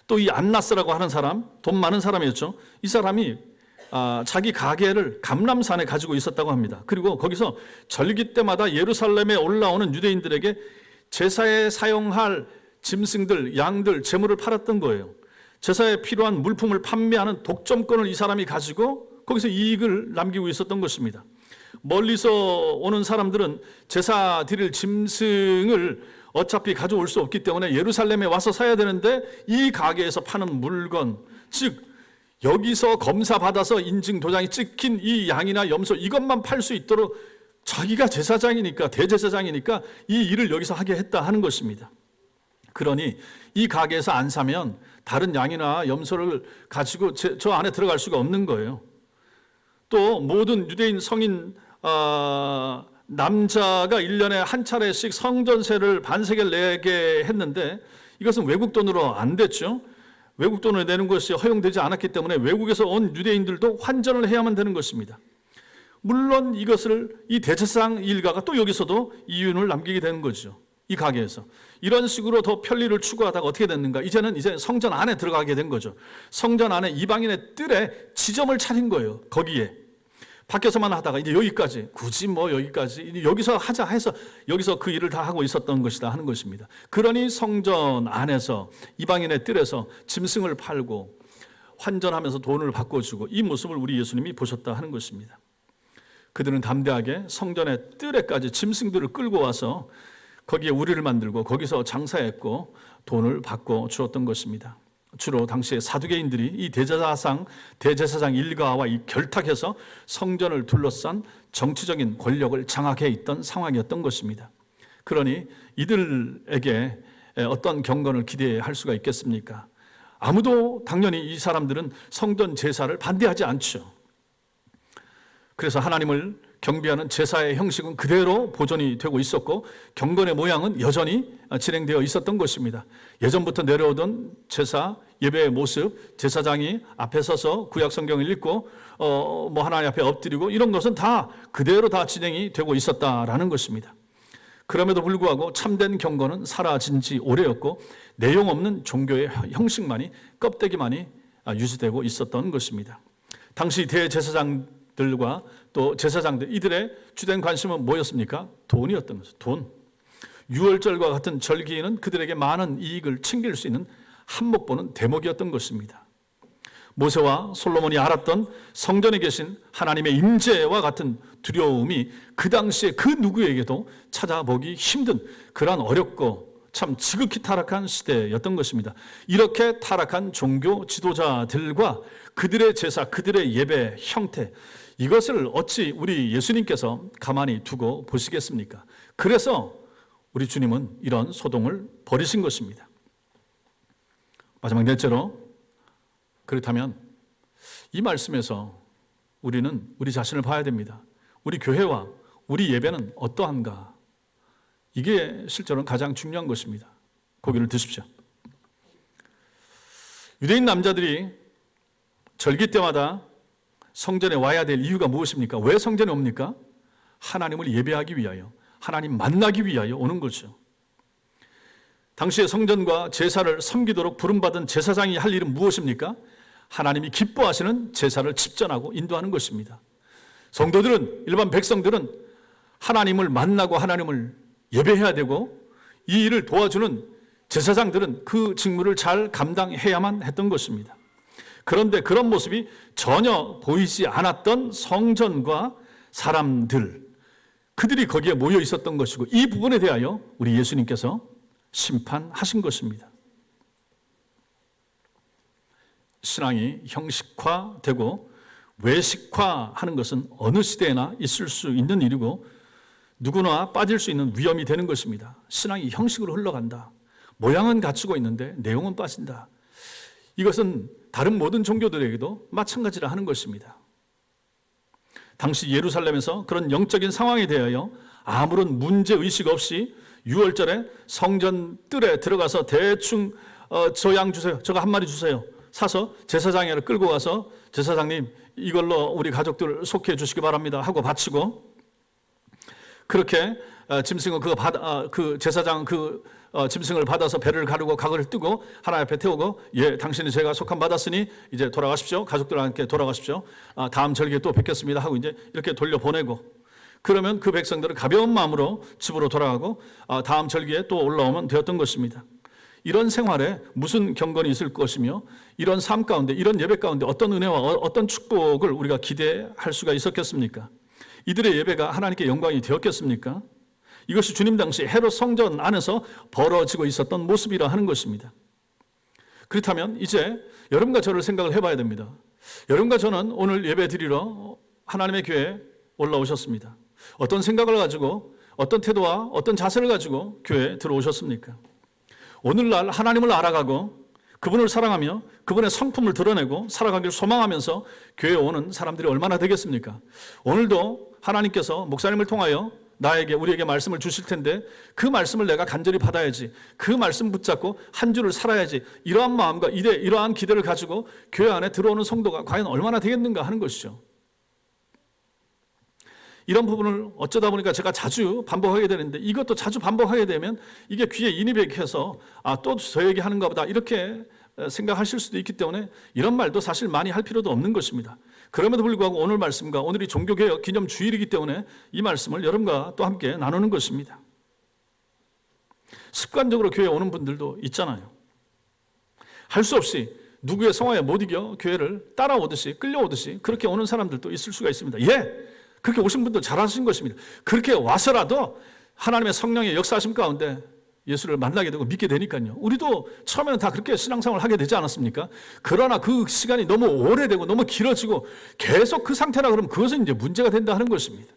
또 이 안나스라고 하는 사람, 돈 많은 사람이었죠. 이 사람이 자기 가게를 감람산에 가지고 있었다고 합니다. 그리고 거기서 절기 때마다 예루살렘에 올라오는 유대인들에게 제사에 사용할 짐승들, 양들, 재물을 팔았던 거예요. 제사에 필요한 물품을 판매하는 독점권을 이 사람이 가지고 거기서 이익을 남기고 있었던 것입니다. 멀리서 오는 사람들은 제사 드릴 짐승을 어차피 가져올 수 없기 때문에 예루살렘에 와서 사야 되는데 이 가게에서 파는 물건, 즉 여기서 검사받아서 인증 도장이 찍힌 이 양이나 염소 이것만 팔 수 있도록 자기가 제사장이니까, 대제사장이니까 이 일을 여기서 하게 했다 하는 것입니다. 그러니 이 가게에서 안 사면 다른 양이나 염소를 가지고 저 안에 들어갈 수가 없는 거예요. 또 모든 유대인 성인 남자가 1년에 한 차례씩 성전세를 반세겔 내게 했는데 이것은 외국 돈으로 안 됐죠. 외국 돈을 내는 것이 허용되지 않았기 때문에 외국에서 온 유대인들도 환전을 해야만 되는 것입니다. 물론 이것을 이 대제사장 일가가 또 여기서도 이윤을 남기게 되는 거죠. 이 가게에서. 이런 식으로 더 편리를 추구하다가 어떻게 됐는가? 이제는 성전 안에 들어가게 된 거죠. 성전 안에 이방인의 뜰에 지점을 차린 거예요. 거기에. 밖에서만 하다가 이제 여기까지, 굳이 뭐 여기까지, 여기서 하자 해서 여기서 그 일을 다 하고 있었던 것이다 하는 것입니다. 그러니 성전 안에서 이방인의 뜰에서 짐승을 팔고 환전하면서 돈을 바꿔주고 이 모습을 우리 예수님이 보셨다 하는 것입니다. 그들은 담대하게 성전의 뜰에까지 짐승들을 끌고 와서 거기에 우리를 만들고 거기서 장사했고 돈을 바꿔 주었던 것입니다. 주로 당시에 사두개인들이 이 대제사장 일가와 이 결탁해서 성전을 둘러싼 정치적인 권력을 장악해 있던 상황이었던 것입니다. 그러니 이들에게 어떤 경건을 기대할 수가 있겠습니까? 아무도 당연히 이 사람들은 성전 제사를 반대하지 않죠. 그래서 하나님을 경배하는 제사의 형식은 그대로 보존이 되고 있었고 경건의 모양은 여전히 진행되어 있었던 것입니다. 예전부터 내려오던 제사, 예배의 모습, 제사장이 앞에 서서 구약 성경을 읽고 하나님 앞에 엎드리고 이런 것은 다 그대로 다 진행이 되고 있었다라는 것입니다. 그럼에도 불구하고 참된 경건은 사라진 지 오래였고 내용 없는 종교의 형식만이, 껍데기만이 유지되고 있었던 것입니다. 당시 대제사장들과 또 제사장들, 이들의 주된 관심은 뭐였습니까? 돈이었던 거죠. 돈. 유월절과 같은 절기는 그들에게 많은 이익을 챙길 수 있는 한몫 보는 대목이었던 것입니다. 모세와 솔로몬이 알았던 성전에 계신 하나님의 임재와 같은 두려움이 그 당시에 그 누구에게도 찾아보기 힘든 그러한 어렵고 참 지극히 타락한 시대였던 것입니다. 이렇게 타락한 종교 지도자들과 그들의 제사, 그들의 예배 형태, 이것을 어찌 우리 예수님께서 가만히 두고 보시겠습니까? 그래서 우리 주님은 이런 소동을 벌이신 것입니다. 마지막 넷째로, 그렇다면 이 말씀에서 우리는 우리 자신을 봐야 됩니다. 우리 교회와 우리 예배는 어떠한가? 이게 실제로는 가장 중요한 것입니다. 고기를 드십시오. 유대인 남자들이 절기 때마다 성전에 와야 될 이유가 무엇입니까? 왜 성전에 옵니까? 하나님을 예배하기 위하여, 하나님 만나기 위하여 오는 거죠. 당시에 성전과 제사를 섬기도록 부름받은 제사장이 할 일은 무엇입니까? 하나님이 기뻐하시는 제사를 집전하고 인도하는 것입니다. 성도들은, 일반 백성들은 하나님을 만나고 하나님을 예배해야 되고 이 일을 도와주는 제사장들은 그 직무를 잘 감당해야만 했던 것입니다. 그런데 그런 모습이 전혀 보이지 않았던 성전과 사람들, 그들이 거기에 모여 있었던 것이고 이 부분에 대하여 우리 예수님께서 심판하신 것입니다. 신앙이 형식화되고 외식화하는 것은 어느 시대에나 있을 수 있는 일이고 누구나 빠질 수 있는 위험이 되는 것입니다. 신앙이 형식으로 흘러간다. 모양은 갖추고 있는데 내용은 빠진다. 이것은 다른 모든 종교들에게도 마찬가지라 하는 것입니다. 당시 예루살렘에서 그런 영적인 상황에 대하여 아무런 문제의식 없이 6월절에 성전 뜰에 들어가서 대충 저 양 주세요. 저거 한 마리 주세요. 사서 제사장을 끌고 가서 제사장님 이걸로 우리 가족들 속해 주시기 바랍니다 하고 바치고 그렇게 짐승을 그 제사장 짐승을 받아서 배를 가르고 각을 뜨고 하나님 앞에 태우고 예 당신이 제가 속함 받았으니 이제 돌아가십시오. 가족들과 함께 돌아가십시오. 다음 절기에 또 뵙겠습니다 하고 이제 이렇게 돌려보내고 그러면 그 백성들은 가벼운 마음으로 집으로 돌아가고 다음 절기에 또 올라오면 되었던 것입니다. 이런 생활에 무슨 경건이 있을 것이며 이런 삶 가운데 이런 예배 가운데 어떤 은혜와 어떤 축복을 우리가 기대할 수가 있었겠습니까? 이들의 예배가 하나님께 영광이 되었겠습니까? 이것이 주님 당시 헤롯 성전 안에서 벌어지고 있었던 모습이라 하는 것입니다. 그렇다면 이제 여러분과 저를 생각을 해봐야 됩니다. 여러분과 저는 오늘 예배 드리러 하나님의 교회에 올라오셨습니다. 어떤 생각을 가지고 어떤 태도와 어떤 자세를 가지고 교회에 들어오셨습니까? 오늘날 하나님을 알아가고 그분을 사랑하며 그분의 성품을 드러내고 살아가기를 소망하면서 교회에 오는 사람들이 얼마나 되겠습니까? 오늘도 하나님께서 목사님을 통하여 우리에게 말씀을 주실 텐데 그 말씀을 내가 간절히 받아야지, 그 말씀 붙잡고 한 주를 살아야지, 이러한 마음과 이러한 기대를 가지고 교회 안에 들어오는 성도가 과연 얼마나 되겠는가 하는 것이죠. 이런 부분을 어쩌다 보니까 제가 자주 반복하게 되는데 이것도 자주 반복하게 되면 이게 귀에 인이 배해서 또 저 얘기하는가 보다 이렇게 생각하실 수도 있기 때문에 이런 말도 사실 많이 할 필요도 없는 것입니다. 그럼에도 불구하고 오늘 말씀과 오늘이 종교개혁 기념 주일이기 때문에 이 말씀을 여러분과 또 함께 나누는 것입니다. 습관적으로 교회에 오는 분들도 있잖아요. 할 수 없이 누구의 성화에 못 이겨 교회를 따라오듯이 끌려오듯이 그렇게 오는 사람들도 있을 수가 있습니다. 그렇게 오신 분도 잘하신 것입니다. 그렇게 와서라도 하나님의 성령의 역사하심 가운데 예수를 만나게 되고 믿게 되니까요. 우리도 처음에는 다 그렇게 신앙생활을 하게 되지 않았습니까? 그러나 그 시간이 너무 오래되고 너무 길어지고 계속 그 상태라 그러면 그것은 이제 문제가 된다 하는 것입니다.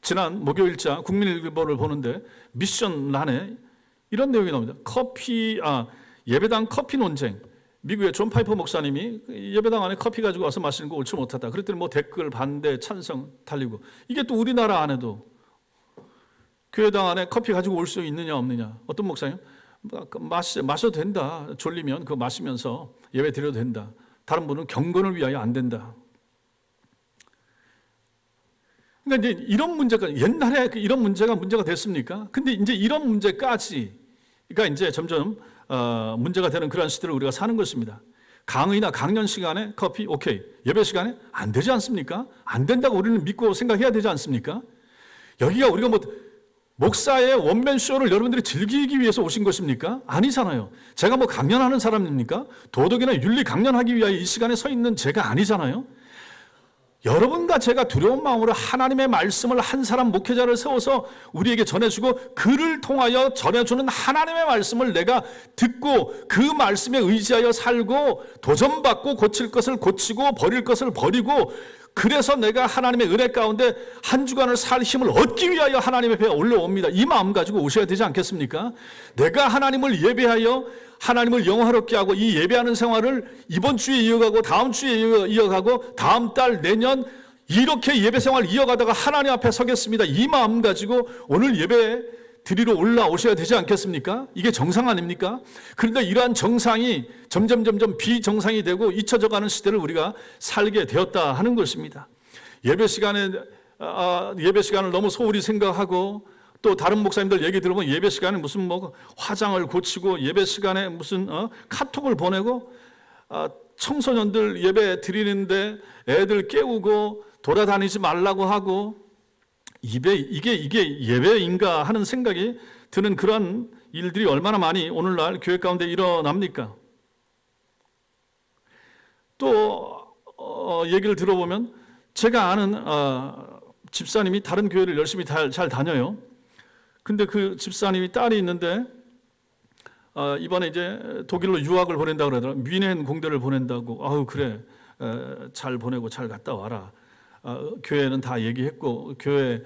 지난 목요일자 국민일보를 보는데 미션란에 이런 내용이 나옵니다. 예배당 커피 논쟁. 미국의 존 파이퍼 목사님이 예배당 안에 커피 가지고 와서 마시는 거 옳지 못하다. 그랬더니 댓글 반대 찬성 달리고 이게 또 우리나라 안에도 교회당 안에 커피 가지고 올 수 있느냐 없느냐. 어떤 목사님 마셔도 된다. 졸리면 그거 마시면서 예배 드려도 된다. 다른 분은 경건을 위하여 안 된다. 그러니까 이제 이런 문제가 옛날에 이런 문제가 됐습니까? 근데 이제 이런 문제까지가 이제 점점 문제가 되는 그런 시대를 우리가 사는 것입니다. 강의나 강연 시간에 커피 오케이, 예배 시간에 안 되지 않습니까? 안 된다고 우리는 믿고 생각해야 되지 않습니까? 여기가 우리가 목사의 원맨쇼를 여러분들이 즐기기 위해서 오신 것입니까? 아니잖아요. 제가 강연하는 사람입니까? 도덕이나 윤리 강연하기 위하여 이 시간에 서 있는 제가 아니잖아요. 여러분과 제가 두려운 마음으로 하나님의 말씀을 한 사람 목회자를 세워서 우리에게 전해주고 그를 통하여 전해주는 하나님의 말씀을 내가 듣고 그 말씀에 의지하여 살고 도전받고 고칠 것을 고치고 버릴 것을 버리고 그래서 내가 하나님의 은혜 가운데 한 주간을 살 힘을 얻기 위하여 하나님의 배에 올라옵니다. 이 마음 가지고 오셔야 되지 않겠습니까? 내가 하나님을 예배하여 하나님을 영화롭게 하고 이 예배하는 생활을 이번 주에 이어가고 다음 주에 이어가고 다음 달 내년 이렇게 예배 생활 이어가다가 하나님 앞에 서겠습니다. 이 마음 가지고 오늘 예배 드리러 올라오셔야 되지 않겠습니까? 이게 정상 아닙니까? 그런데 이러한 정상이 점점 비정상이 되고 잊혀져가는 시대를 우리가 살게 되었다 하는 것입니다. 예배 시간을 너무 소홀히 생각하고 또 다른 목사님들 얘기 들어보면 예배 시간에 무슨 화장을 고치고 예배 시간에 무슨 카톡을 보내고 청소년들 예배 드리는데 애들 깨우고 돌아다니지 말라고 하고 이게 예배인가 하는 생각이 드는 그런 일들이 얼마나 많이 오늘날 교회 가운데 일어납니까? 또 얘기를 들어보면 제가 아는 집사님이 다른 교회를 열심히 잘 다녀요. 근데 그 집사님이 딸이 있는데 이번에 이제 독일로 유학을 보낸다고 그러더라고요. 뮌헨 공대를 보낸다고. 아우 그래, 잘 보내고 잘 갔다 와라. 교회는 다 얘기했고 교회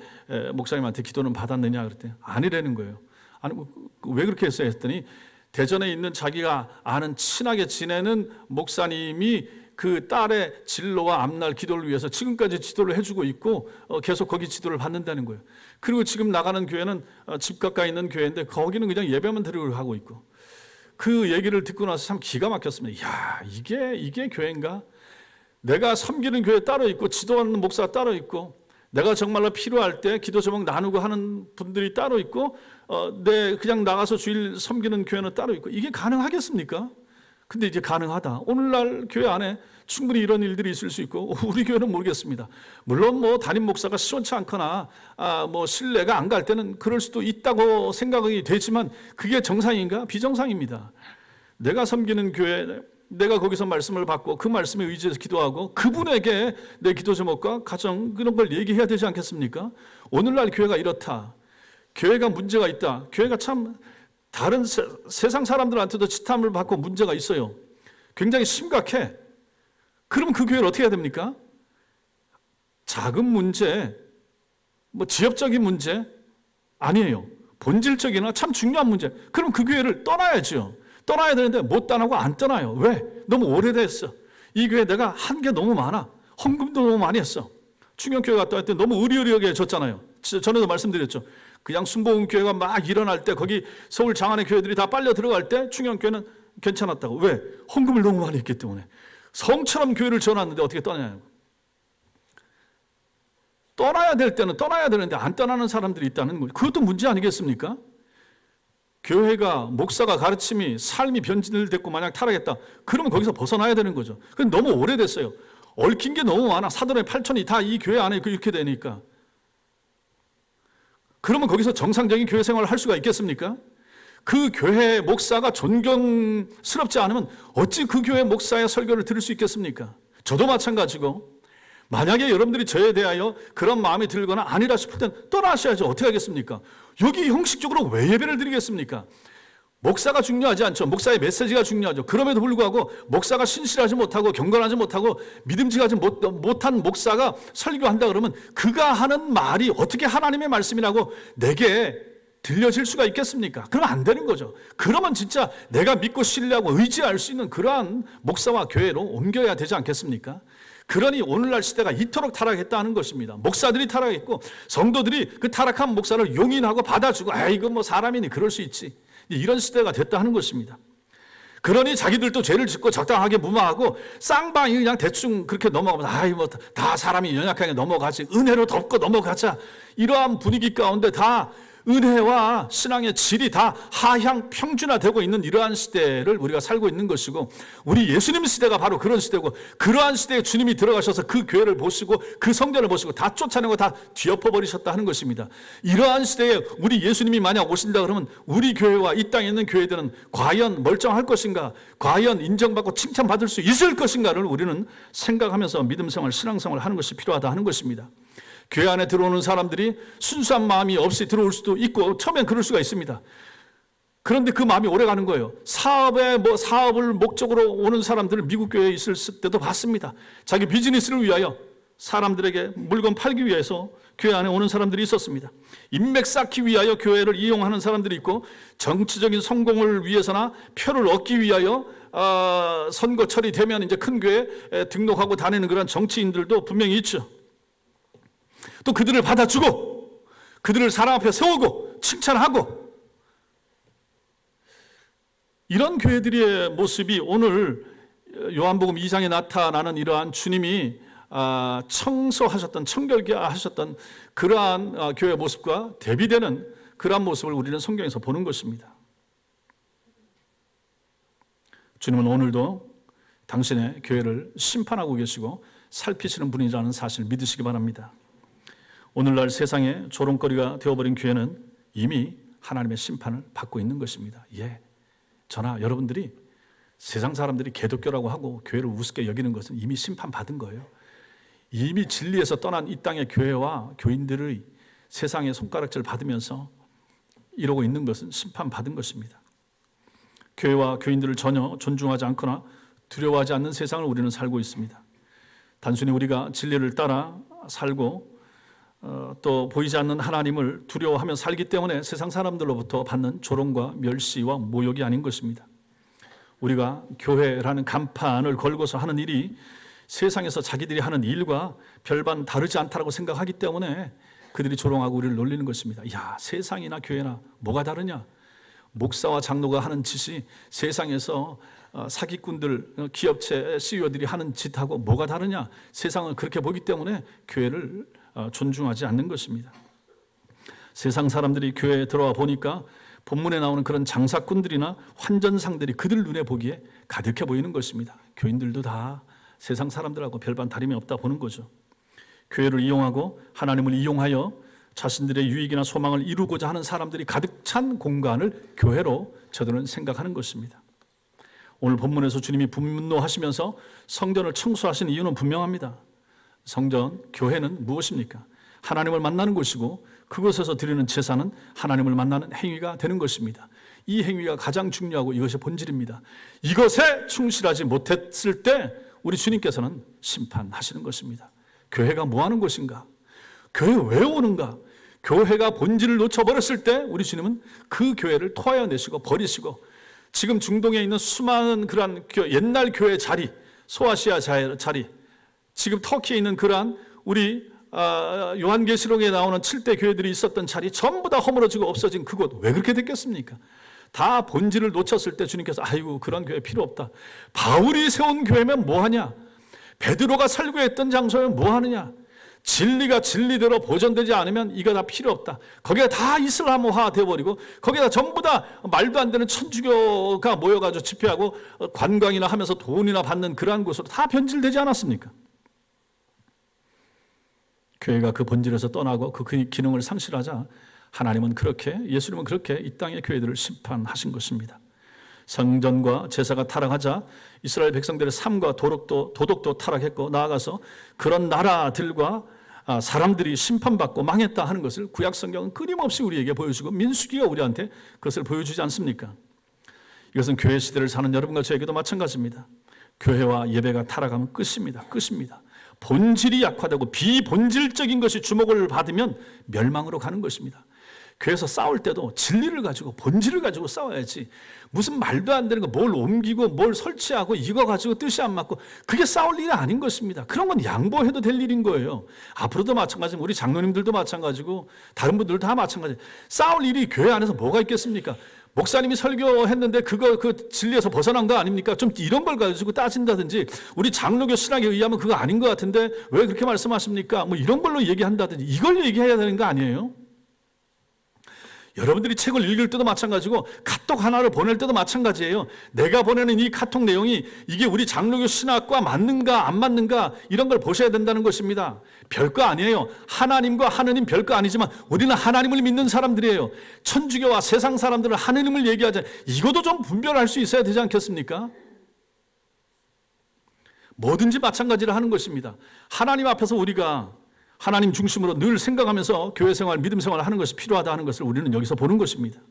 목사님한테 기도는 받았느냐 그랬더니 아니라는 거예요. 아니 왜 그렇게 했어요 했더니 대전에 있는 자기가 아는 친하게 지내는 목사님이 그 딸의 진로와 앞날 기도를 위해서 지금까지 지도를 해주고 있고 계속 거기 지도를 받는다는 거예요. 그리고 지금 나가는 교회는 집 가까이 있는 교회인데 거기는 그냥 예배만 드리고 하고 있고, 그 얘기를 듣고 나서 참 기가 막혔습니다. 야, 이게 교회인가? 내가 섬기는 교회 따로 있고 지도하는 목사가 따로 있고 내가 정말로 필요할 때 기도 제목 나누고 하는 분들이 따로 있고 내 그냥 나가서 주일 섬기는 교회는 따로 있고, 이게 가능하겠습니까? 근데 이제 가능하다. 오늘날 교회 안에 충분히 이런 일들이 있을 수 있고 우리 교회는 모르겠습니다. 물론 뭐 담임 목사가 시원치 않거나 뭐 신뢰가 안 갈 때는 그럴 수도 있다고 생각이 되지만 그게 정상인가? 비정상입니다. 내가 섬기는 교회, 내가 거기서 말씀을 받고 그 말씀에 의지해서 기도하고 그분에게 내 기도 제목과 가정 그런 걸 얘기해야 되지 않겠습니까? 오늘날 교회가 이렇다. 교회가 문제가 있다. 교회가 참 다른 세상 사람들한테도 치탐을 받고 문제가 있어요. 굉장히 심각해. 그러면 그 교회를 어떻게 해야 됩니까? 작은 문제, 뭐 지엽적인 문제 아니에요. 본질적이나 참 중요한 문제. 그럼 그 교회를 떠나야죠. 떠나야 되는데 못 떠나고 안 떠나요. 왜? 너무 오래됐어. 이 교회 내가 한 게 너무 많아. 헌금도 너무 많이 했어. 충영교회 갔다 할 때 너무 의리의리하게 줬잖아요. 전에도 말씀드렸죠. 그냥 순복음교회가 막 일어날 때 거기 서울 장안의 교회들이 다 빨려 들어갈 때 충영교회는 괜찮았다고. 왜? 헌금을 너무 많이 했기 때문에. 성처럼 교회를 지어놨는데 어떻게 떠나냐고. 떠나야 될 때는 떠나야 되는데 안 떠나는 사람들이 있다는 거예요. 그것도 문제 아니겠습니까? 교회가 목사가 가르침이 삶이 변질됐고 만약 타락했다. 그러면 거기서 벗어나야 되는 거죠. 그건 너무 오래됐어요. 얽힌 게 너무 많아. 사돈의 8천이 다 이 교회 안에 이렇게 되니까. 그러면 거기서 정상적인 교회 생활을 할 수가 있겠습니까? 그 교회 목사가 존경스럽지 않으면 어찌 그 교회 목사의 설교를 들을 수 있겠습니까? 저도 마찬가지고 만약에 여러분들이 저에 대하여 그런 마음이 들거나 아니라 싶을 땐 떠나셔야죠. 어떻게 하겠습니까? 여기 형식적으로 왜 예배를 드리겠습니까? 목사가 중요하지 않죠. 목사의 메시지가 중요하죠. 그럼에도 불구하고 목사가 신실하지 못하고 경건하지 못하고 믿음직하지 못한 목사가 설교한다 그러면 그가 하는 말이 어떻게 하나님의 말씀이라고 내게 들려질 수가 있겠습니까? 그러면 안 되는 거죠. 그러면 진짜 내가 믿고 신뢰하고 의지할 수 있는 그러한 목사와 교회로 옮겨야 되지 않겠습니까? 그러니 오늘날 시대가 이토록 타락했다는 것입니다. 목사들이 타락했고 성도들이 그 타락한 목사를 용인하고 받아주고 이거 뭐 사람이니 그럴 수 있지. 이런 시대가 됐다 하는 것입니다. 그러니 자기들도 죄를 짓고 적당하게 무마하고 쌍방이 그냥 대충 그렇게 넘어가면 뭐 다 사람이 연약하게 넘어가지, 은혜로 덮고 넘어가자, 이러한 분위기 가운데 다 은혜와 신앙의 질이 다 하향 평준화되고 있는 이러한 시대를 우리가 살고 있는 것이고, 우리 예수님 시대가 바로 그런 시대고, 그러한 시대에 주님이 들어가셔서 그 교회를 보시고 그 성전을 보시고 다 쫓아내고 다 뒤엎어 버리셨다 하는 것입니다. 이러한 시대에 우리 예수님이 만약 오신다 그러면 우리 교회와 이 땅에 있는 교회들은 과연 멀쩡할 것인가, 과연 인정받고 칭찬받을 수 있을 것인가를 우리는 생각하면서 믿음생활, 신앙생활을 하는 것이 필요하다 하는 것입니다. 교회 안에 들어오는 사람들이 순수한 마음이 없이 들어올 수도 있고 처음엔 그럴 수가 있습니다. 그런데 그 마음이 오래 가는 거예요. 사업을 목적으로 오는 사람들을 미국 교회에 있을 때도 봤습니다. 자기 비즈니스를 위하여 사람들에게 물건 팔기 위해서 교회 안에 오는 사람들이 있었습니다. 인맥 쌓기 위하여 교회를 이용하는 사람들이 있고, 정치적인 성공을 위해서나 표를 얻기 위하여 선거철이 되면 이제 큰 교회에 등록하고 다니는 그런 정치인들도 분명히 있죠. 또 그들을 받아주고 그들을 사람 앞에 세우고 칭찬하고, 이런 교회들의 모습이 오늘 요한복음 2장에 나타나는 이러한 주님이 청소하셨던, 청결케 하셨던 그러한 교회 모습과 대비되는 그러한 모습을 우리는 성경에서 보는 것입니다. 주님은 오늘도 당신의 교회를 심판하고 계시고 살피시는 분이라는 사실을 믿으시기 바랍니다. 오늘날 세상의 조롱거리가 되어버린 교회는 이미 하나님의 심판을 받고 있는 것입니다. 저나 여러분들이 세상 사람들이 개독교라고 하고 교회를 우습게 여기는 것은 이미 심판받은 거예요. 이미 진리에서 떠난 이 땅의 교회와 교인들의 세상의 손가락질 받으면서 이러고 있는 것은 심판받은 것입니다. 교회와 교인들을 전혀 존중하지 않거나 두려워하지 않는 세상을 우리는 살고 있습니다. 단순히 우리가 진리를 따라 살고 또 보이지 않는 하나님을 두려워하며 살기 때문에 세상 사람들로부터 받는 조롱과 멸시와 모욕이 아닌 것입니다. 우리가 교회라는 간판을 걸고서 하는 일이 세상에서 자기들이 하는 일과 별반 다르지 않다고 생각하기 때문에 그들이 조롱하고 우리를 놀리는 것입니다. 야, 세상이나 교회나 뭐가 다르냐? 목사와 장로가 하는 짓이 세상에서 사기꾼들, 기업체 CEO들이 하는 짓하고 뭐가 다르냐? 세상을 그렇게 보기 때문에 교회를 존중하지 않는 것입니다. 세상 사람들이 교회에 들어와 보니까 본문에 나오는 그런 장사꾼들이나 환전상들이 그들 눈에 보기에 가득해 보이는 것입니다. 교인들도 다 세상 사람들하고 별반 다름이 없다 보는 거죠. 교회를 이용하고 하나님을 이용하여 자신들의 유익이나 소망을 이루고자 하는 사람들이 가득 찬 공간을 교회로 저들은 생각하는 것입니다. 오늘 본문에서 주님이 분노하시면서 성전을 청소하신 이유는 분명합니다. 성전, 교회는 무엇입니까? 하나님을 만나는 곳이고 그곳에서 드리는 제사는 하나님을 만나는 행위가 되는 것입니다. 이 행위가 가장 중요하고 이것이 본질입니다. 이것에 충실하지 못했을 때 우리 주님께서는 심판하시는 것입니다. 교회가 뭐 하는 곳인가? 교회 왜 오는가? 교회가 본질을 놓쳐버렸을 때 우리 주님은 그 교회를 토하여내시고 버리시고 지금 중동에 있는 수많은 그러한 옛날 교회 자리, 소아시아 자리, 지금 터키에 있는 그러한 우리 요한계시록에 나오는 7대 교회들이 있었던 자리 전부 다 허물어지고 없어진 그곳 왜 그렇게 됐겠습니까? 다 본질을 놓쳤을 때 주님께서 아이고 그런 교회 필요 없다. 바울이 세운 교회면 뭐하냐? 베드로가 설교했던 장소면 뭐하느냐? 진리가 진리대로 보존되지 않으면 이거 다 필요 없다. 거기가 다 이슬람화 되어버리고 거기다 전부 다 말도 안 되는 천주교가 모여가지고 집회하고 관광이나 하면서 돈이나 받는 그러한 곳으로 다 변질되지 않았습니까? 교회가 그 본질에서 떠나고 그 기능을 상실하자 하나님은 그렇게, 예수님은 그렇게 이 땅의 교회들을 심판하신 것입니다. 성전과 제사가 타락하자 이스라엘 백성들의 삶과 도덕도 타락했고 나아가서 그런 나라들과 사람들이 심판받고 망했다 하는 것을 구약 성경은 끊임없이 우리에게 보여주고 민수기가 우리한테 그것을 보여주지 않습니까? 이것은 교회 시대를 사는 여러분과 저에게도 마찬가지입니다. 교회와 예배가 타락하면 끝입니다. 본질이 약화되고 비본질적인 것이 주목을 받으면 멸망으로 가는 것입니다. 교회에서 싸울 때도 진리를 가지고 본질을 가지고 싸워야지 무슨 말도 안 되는 거 뭘 옮기고 뭘 설치하고 이거 가지고 뜻이 안 맞고 그게 싸울 일이 아닌 것입니다. 그런 건 양보해도 될 일인 거예요. 앞으로도 마찬가지고 우리 장로님들도 마찬가지고 다른 분들도 다 마찬가지. 싸울 일이 교회 안에서 뭐가 있겠습니까? 목사님이 설교했는데 그 진리에서 벗어난 거 아닙니까? 좀 이런 걸 가지고 따진다든지 우리 장로교 신학에 의하면 그거 아닌 것 같은데 왜 그렇게 말씀하십니까? 뭐 이런 걸로 얘기한다든지 이걸 얘기해야 되는 거 아니에요? 여러분들이 책을 읽을 때도 마찬가지고 카톡 하나를 보낼 때도 마찬가지예요. 내가 보내는 이 카톡 내용이 이게 우리 장로교 신학과 맞는가 안 맞는가 이런 걸 보셔야 된다는 것입니다. 별거 아니에요. 하나님과 하느님 별거 아니지만 우리는 하나님을 믿는 사람들이에요. 천주교와 세상 사람들은 하느님을 얘기하자. 이것도 좀 분별할 수 있어야 되지 않겠습니까? 뭐든지 마찬가지를 하는 것입니다. 하나님 앞에서 우리가 하나님 중심으로 늘 생각하면서 교회 생활, 믿음 생활을 하는 것이 필요하다 하는 것을 우리는 여기서 보는 것입니다.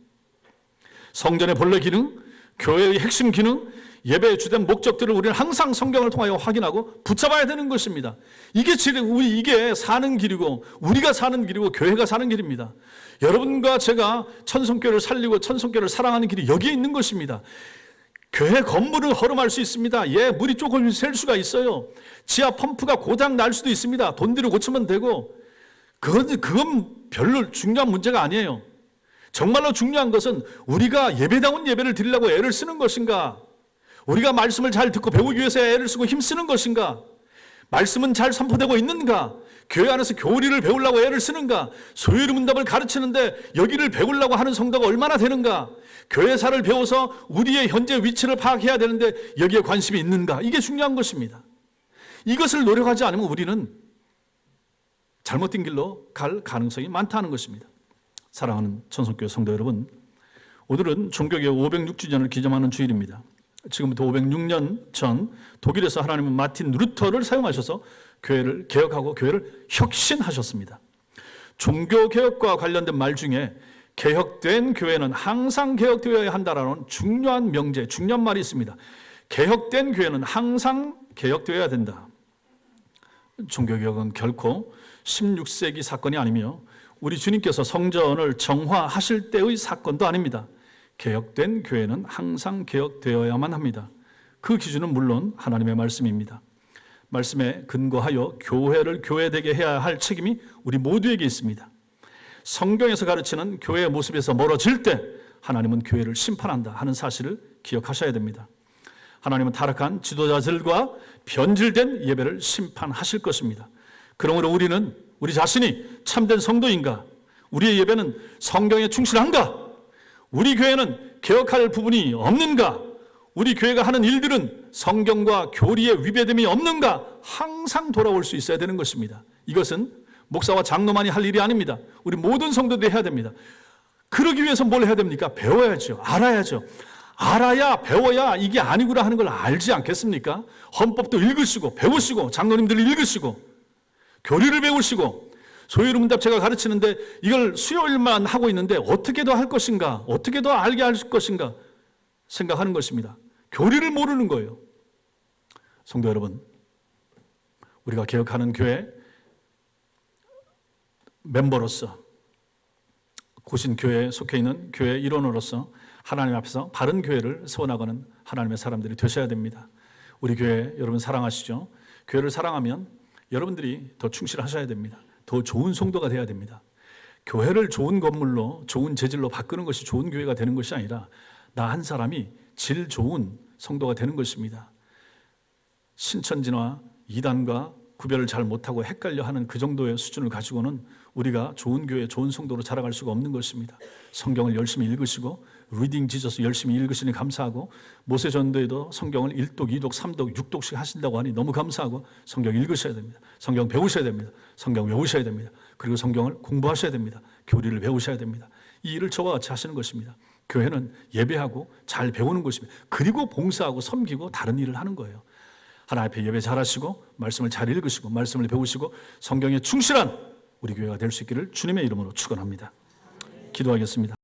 성전의 본래 기능, 교회의 핵심 기능, 예배의 주된 목적들을 우리는 항상 성경을 통하여 확인하고 붙잡아야 되는 것입니다. 이게 사는 길이고 우리가 사는 길이고 교회가 사는 길입니다. 여러분과 제가 천성교회를 살리고 천성교회를 사랑하는 길이 여기에 있는 것입니다. 교회 건물은 허름할 수 있습니다. 물이 조금 셀 수가 있어요. 지하 펌프가 고장 날 수도 있습니다. 돈 들여 고치면 되고 그건 별로 중요한 문제가 아니에요. 정말로 중요한 것은 우리가 예배다운 예배를 드리려고 애를 쓰는 것인가? 우리가 말씀을 잘 듣고 배우기 위해서 애를 쓰고 힘쓰는 것인가? 말씀은 잘 선포되고 있는가? 교회 안에서 교리를 배우려고 애를 쓰는가? 소요리 문답을 가르치는데 여기를 배우려고 하는 성도가 얼마나 되는가? 교회사를 배워서 우리의 현재 위치를 파악해야 되는데 여기에 관심이 있는가? 이게 중요한 것입니다. 이것을 노력하지 않으면 우리는 잘못된 길로 갈 가능성이 많다는 것입니다. 사랑하는 천성교회 성도 여러분, 오늘은 종교개혁 506주년을 기념하는 주일입니다. 지금부터 506년 전 독일에서 하나님은 마틴 루터를 사용하셔서 교회를 개혁하고 교회를 혁신하셨습니다. 종교개혁과 관련된 말 중에 개혁된 교회는 항상 개혁되어야 한다라는 중요한 명제, 중요한 말이 있습니다. 개혁된 교회는 항상 개혁되어야 된다. 종교개혁은 결코 16세기 사건이 아니며 우리 주님께서 성전을 정화하실 때의 사건도 아닙니다. 개혁된 교회는 항상 개혁되어야만 합니다. 그 기준은 물론 하나님의 말씀입니다. 말씀에 근거하여 교회를 교회되게 해야 할 책임이 우리 모두에게 있습니다. 성경에서 가르치는 교회의 모습에서 멀어질 때 하나님은 교회를 심판한다 하는 사실을 기억하셔야 됩니다. 하나님은 타락한 지도자들과 변질된 예배를 심판하실 것입니다. 그러므로 우리는 우리 자신이 참된 성도인가? 우리의 예배는 성경에 충실한가? 우리 교회는 개혁할 부분이 없는가? 우리 교회가 하는 일들은 성경과 교리의 위배됨이 없는가? 항상 돌아올 수 있어야 되는 것입니다. 이것은 목사와 장로만이 할 일이 아닙니다. 우리 모든 성도들이 해야 됩니다. 그러기 위해서 뭘 해야 됩니까? 배워야죠. 알아야죠. 알아야 배워야 이게 아니구나 하는 걸 알지 않겠습니까? 헌법도 읽으시고 배우시고 장로님들 읽으시고 교리를 배우시고 소요리 문답 제가 가르치는데 이걸 수요일만 하고 있는데 어떻게 더 할 것인가? 어떻게 더 알게 할 것인가? 생각하는 것입니다. 교리를 모르는 거예요. 성도 여러분, 우리가 개혁하는 교회 멤버로서 고신교회에 속해 있는 교회 일원으로서 하나님 앞에서 바른 교회를 세워나가는 하나님의 사람들이 되셔야 됩니다. 우리 교회 여러분 사랑하시죠? 교회를 사랑하면 여러분들이 더 충실하셔야 됩니다. 더 좋은 성도가 되어야 됩니다. 교회를 좋은 건물로 좋은 재질로 바꾸는 것이 좋은 교회가 되는 것이 아니라 나 한 사람이 질 좋은 성도가 되는 것입니다. 신천지나 이단과 구별을 잘 못하고 헷갈려 하는 그 정도의 수준을 가지고는 우리가 좋은 교회, 좋은 성도로 자라갈 수가 없는 것입니다. 성경을 열심히 읽으시고 리딩 지저스 열심히 읽으시니 감사하고 모세전도에도 성경을 1독, 2독, 3독, 6독씩 하신다고 하니 너무 감사하고 성경 읽으셔야 됩니다. 성경 배우셔야 됩니다. 성경 외우셔야 됩니다. 그리고 성경을 공부하셔야 됩니다. 교리를 배우셔야 됩니다. 이 일을 저와 같이 하시는 것입니다. 교회는 예배하고 잘 배우는 것입니다. 그리고 봉사하고 섬기고 다른 일을 하는 거예요. 하나님 앞에 예배 잘하시고 말씀을 잘 읽으시고 말씀을 배우시고 성경에 충실한 우리 교회가 될 수 있기를 주님의 이름으로 축원합니다. 기도하겠습니다.